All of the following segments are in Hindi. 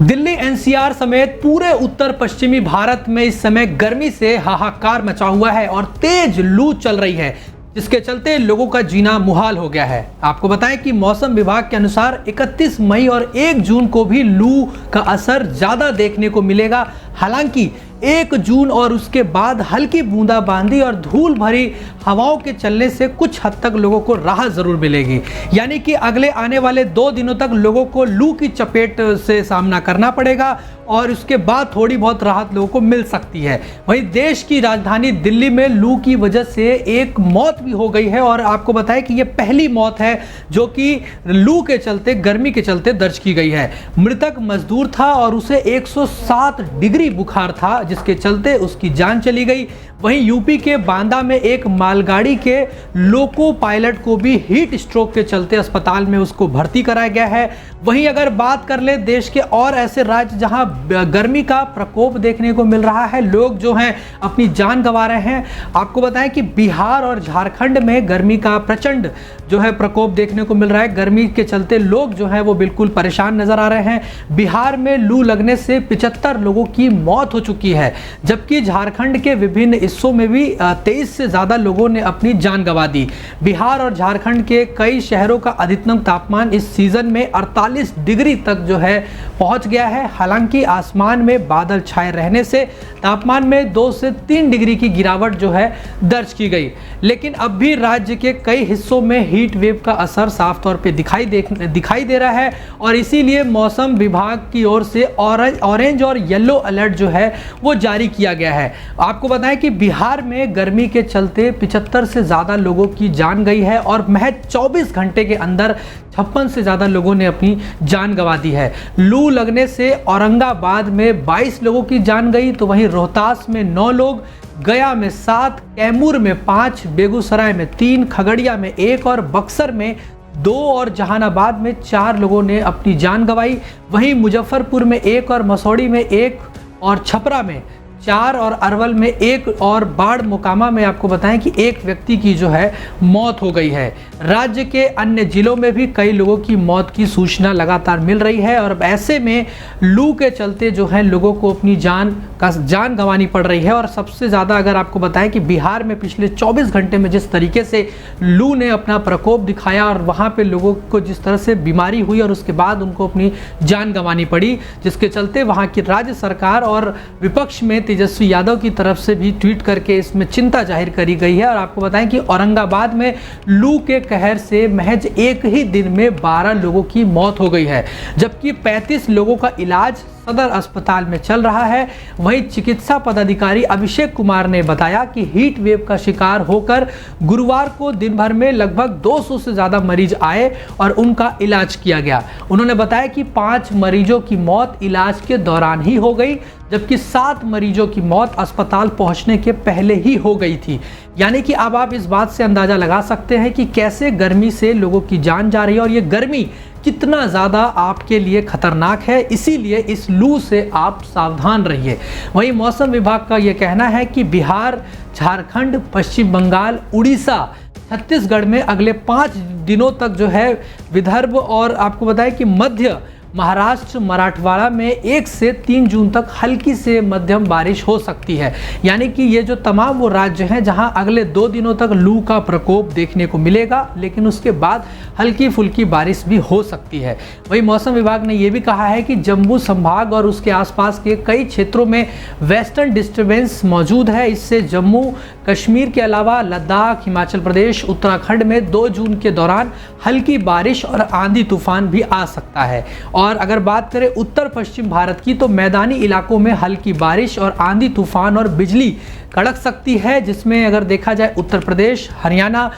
दिल्ली एनसीआर समेत पूरे उत्तर पश्चिमी भारत में इस समय गर्मी से हाहाकार मचा हुआ है और तेज लू चल रही है, जिसके चलते लोगों का जीना मुहाल हो गया है। आपको बताएं कि मौसम विभाग के अनुसार 31 मई और 1 जून को भी लू का असर ज्यादा देखने को मिलेगा। हालांकि 1 जून और उसके बाद हल्की बूंदाबांदी और धूल भरी हवाओं के चलने से कुछ हद तक लोगों को राहत जरूर मिलेगी। यानी कि अगले आने वाले 2 दिनों तक लोगों को लू की चपेट से सामना करना पड़ेगा और उसके बाद थोड़ी बहुत राहत लोगों को मिल सकती है। वहीं देश की राजधानी दिल्ली में लू की वजह से एक मौत भी हो गई है और आपको बताएं कि ये पहली मौत है जो कि लू के चलते, गर्मी के चलते दर्ज की गई है। मृतक मजदूर था और उसे 107 डिग्री बुखार था, जिसके चलते उसकी जान चली गई। वहीं यूपी के बांदा में एक मालगाड़ी के लोको पायलट को भी हीट स्ट्रोक के चलते अस्पताल में उसको भर्ती कराया गया है। वहीं अगर बात कर ले देश के और ऐसे राज्य जहां गर्मी का प्रकोप देखने को मिल रहा है, लोग जो हैं अपनी जान गंवा रहे हैं। आपको बताएं कि बिहार और झारखंड में गर्मी का प्रचंड जो है प्रकोप देखने को मिल रहा है। गर्मी के चलते लोग जो हैं वो बिल्कुल परेशान नजर आ रहे हैं। बिहार में लू लगने से 75 लोगों की मौत हो चुकी है, जबकि झारखंड के विभिन्न हिस्सों में भी 23 से ज़्यादा लोगों ने अपनी जान गंवा दी। बिहार और झारखंड के कई शहरों का अधिकतम तापमान इस सीजन में 48 डिग्री तक जो है पहुंच गया है। हालांकि आसमान में बादल छाए रहने से तापमान में 2 से 3 डिग्री की गिरावट जो है दर्ज की गई, लेकिन अब भी राज्य के कई हिस्सों में हीट वेव का असर साफ तौर पे दिखाई दे रहा है और इसीलिए मौसम विभाग की ओर से ऑरेंज और येलो अलर्ट जो है वो जारी किया गया है। आपको बताएं कि बिहार में गर्मी के चलते 75 से ज़्यादा लोगों की जान गई है और महज 24 घंटे के अंदर 56 से ज़्यादा लोगों ने अपनी जान गंवा दी है। लू लगने से औरंगाबाद में 22 लोगों की जान गई, तो वहीं रोहतास में 9 लोग, गया में 7, कैमूर में 5, बेगूसराय में 3, खगड़िया में 1 और बक्सर में 2 और जहानाबाद में 4 लोगों ने अपनी जान गंवाई। वहीं मुजफ्फरपुर में 1 और मसौड़ी में 1 और छपरा में 4 और अरवल में 1 और बाढ़ मोकामा में आपको बताएं कि 1 व्यक्ति की जो है मौत हो गई है। राज्य के अन्य जिलों में भी कई लोगों की मौत की सूचना लगातार मिल रही है और ऐसे में लू के चलते जो है लोगों को अपनी जान गंवानी पड़ रही है। और सबसे ज़्यादा अगर आपको बताएं कि बिहार में पिछले 24 घंटे में जिस तरीके से लू ने अपना प्रकोप दिखाया और वहाँ पे लोगों को जिस तरह से बीमारी हुई और उसके बाद उनको अपनी जान गंवानी पड़ी, जिसके चलते वहाँ की राज्य सरकार और विपक्ष में तेजस्वी यादव की तरफ से भी ट्वीट करके इसमें चिंता जाहिर करी गई है। और आपको बताएं कि औरंगाबाद में लू के कहर से महज एक ही दिन में 12 लोगों की मौत हो गई है, जबकि 35 लोगों का इलाज सदर अस्पताल में चल रहा है। वहीं चिकित्सा पदाधिकारी अभिषेक कुमार ने बताया कि हीट वेव का शिकार होकर गुरुवार को दिन भर में लगभग 200 से ज़्यादा मरीज आए और उनका इलाज किया गया। उन्होंने बताया कि 5 मरीजों की मौत इलाज के दौरान ही हो गई, जबकि 7 मरीजों की मौत अस्पताल पहुंचने के पहले ही हो गई थी। यानी कि अब आप इस बात से अंदाज़ा लगा सकते हैं कि कैसे गर्मी से लोगों की जान जा रही है और ये गर्मी कितना ज़्यादा आपके लिए खतरनाक है। इसीलिए इस लू से आप सावधान रहिए। वहीं मौसम विभाग का ये कहना है कि बिहार, झारखंड, पश्चिम बंगाल, उड़ीसा, छत्तीसगढ़ में अगले 5 दिनों तक जो है विदर्भ और आपको बताएं कि मध्य महाराष्ट्र, मराठवाड़ा में 1 से 3 जून तक हल्की से मध्यम बारिश हो सकती है। यानी कि ये जो तमाम वो राज्य हैं जहां अगले 2 दिनों तक लू का प्रकोप देखने को मिलेगा, लेकिन उसके बाद हल्की फुल्की बारिश भी हो सकती है। वहीं मौसम विभाग ने यह भी कहा है कि जम्मू संभाग और उसके आसपास के कई क्षेत्रों में वेस्टर्न डिस्टर्बेंस मौजूद है। इससे जम्मू कश्मीर के अलावा लद्दाख, हिमाचल प्रदेश, उत्तराखंड में 2 जून के दौरान हल्की बारिश और आंधी तूफान भी आ सकता है। और अगर बात करें उत्तर पश्चिम भारत की, तो मैदानी इलाकों में हल्की बारिश और आंधी तूफान और बिजली कड़क सकती है, जिसमें अगर देखा जाए उत्तर प्रदेश, हरियाणा,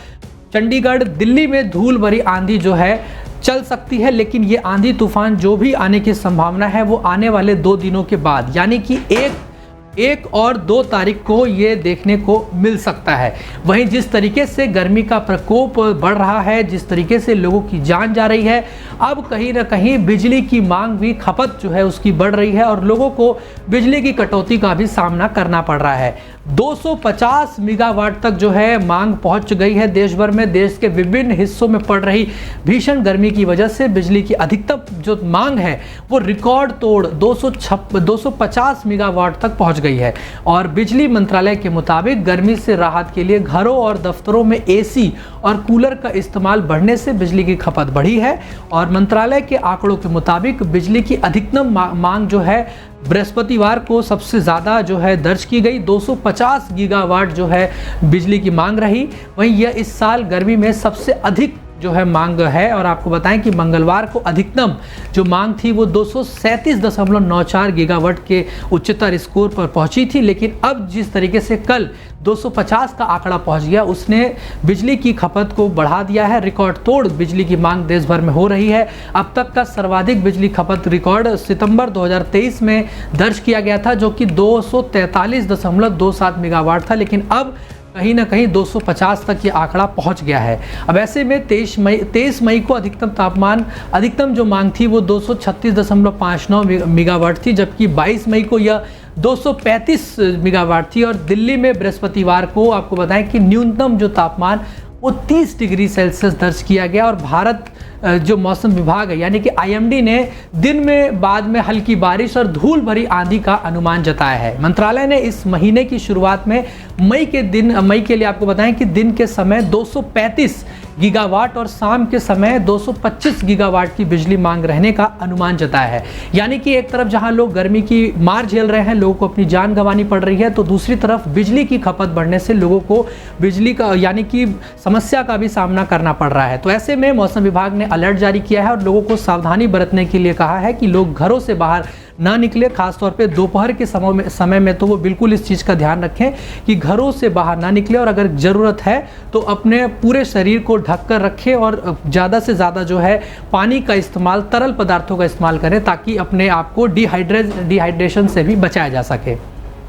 चंडीगढ़, दिल्ली में धूल भरी आंधी जो है चल सकती है। लेकिन ये आंधी तूफान जो भी आने की संभावना है वो आने वाले 2 दिनों के बाद, यानी कि 1 1 और 2 तारीख को ये देखने को मिल सकता है। वहीं जिस तरीके से गर्मी का प्रकोप बढ़ रहा है, जिस तरीके से लोगों की जान जा रही है, अब कहीं ना कहीं बिजली की मांग भी, खपत जो है उसकी बढ़ रही है और लोगों को बिजली की कटौती का भी सामना करना पड़ रहा है। 250 मेगावाट तक जो है मांग पहुंच गई है देश भर में। देश के विभिन्न हिस्सों में पड़ रही भीषण गर्मी की वजह से बिजली की अधिकतम जो मांग है वो रिकॉर्ड तोड़ 250 मेगावाट तक पहुंच गई है। और बिजली मंत्रालय के मुताबिक गर्मी से राहत के लिए घरों और दफ्तरों में एसी और कूलर का इस्तेमाल बढ़ने से बिजली की खपत बढ़ी है। और मंत्रालय के आंकड़ों के मुताबिक बिजली की अधिकतम मांग जो है बृहस्पतिवार को सबसे ज़्यादा जो है दर्ज की गई, 250 गीगावाट जो है बिजली की मांग रही। वहीं यह इस साल गर्मी में सबसे अधिक जो है मांग है। और आपको बताएं कि मंगलवार को अधिकतम जो मांग थी वो 237.94 गीगावाट के उच्चतर स्कोर पर पहुंची थी। लेकिन अब जिस तरीके से कल 250 का आंकड़ा पहुंच गया, उसने बिजली की खपत को बढ़ा दिया है। रिकॉर्ड तोड़ बिजली की मांग देश भर में हो रही है। अब तक का सर्वाधिक बिजली खपत रिकॉर्ड सितंबर 2023 में दर्ज किया गया था, जो कि 243.27 मेगावाट था। लेकिन अब कहीं ना कहीं 250 तक ये आंकड़ा पहुंच गया है। अब ऐसे में 23 मई को अधिकतम जो मांग थी वो 236.59 मेगावाट थी, जबकि 22 मई को यह 235 मेगावाट थी। और दिल्ली में बृहस्पतिवार को आपको बताएं कि न्यूनतम जो तापमान वो 30 डिग्री सेल्सियस दर्ज किया गया। और भारत जो मौसम विभाग है यानी कि IMD ने दिन में बाद में हल्की बारिश और धूल भरी आंधी का अनुमान जताया है। मंत्रालय ने इस महीने की शुरुआत में मई के लिए आपको बताएं कि दिन के समय 235 गीगावाट और शाम के समय 225 गीगावाट की बिजली मांग रहने का अनुमान जताया है। यानी कि एक तरफ जहां लोग गर्मी की मार झेल रहे हैं, लोगों को अपनी जान गंवानी पड़ रही है, तो दूसरी तरफ बिजली की खपत बढ़ने से लोगों को बिजली का यानी कि समस्या का भी सामना करना पड़ रहा है। तो ऐसे में मौसम विभाग ने अलर्ट जारी किया है और लोगों को सावधानी बरतने के लिए कहा है कि लोग घरों से बाहर ना निकले। खासतौर पे दोपहर के समय में तो वो बिल्कुल इस चीज़ का ध्यान रखें कि घरों से बाहर ना निकले और अगर ज़रूरत है तो अपने पूरे शरीर को ढक कर रखें और ज़्यादा से ज़्यादा जो है पानी का इस्तेमाल, तरल पदार्थों का इस्तेमाल करें ताकि अपने आप को डिहाइड्रेशन से भी बचाया जा सके।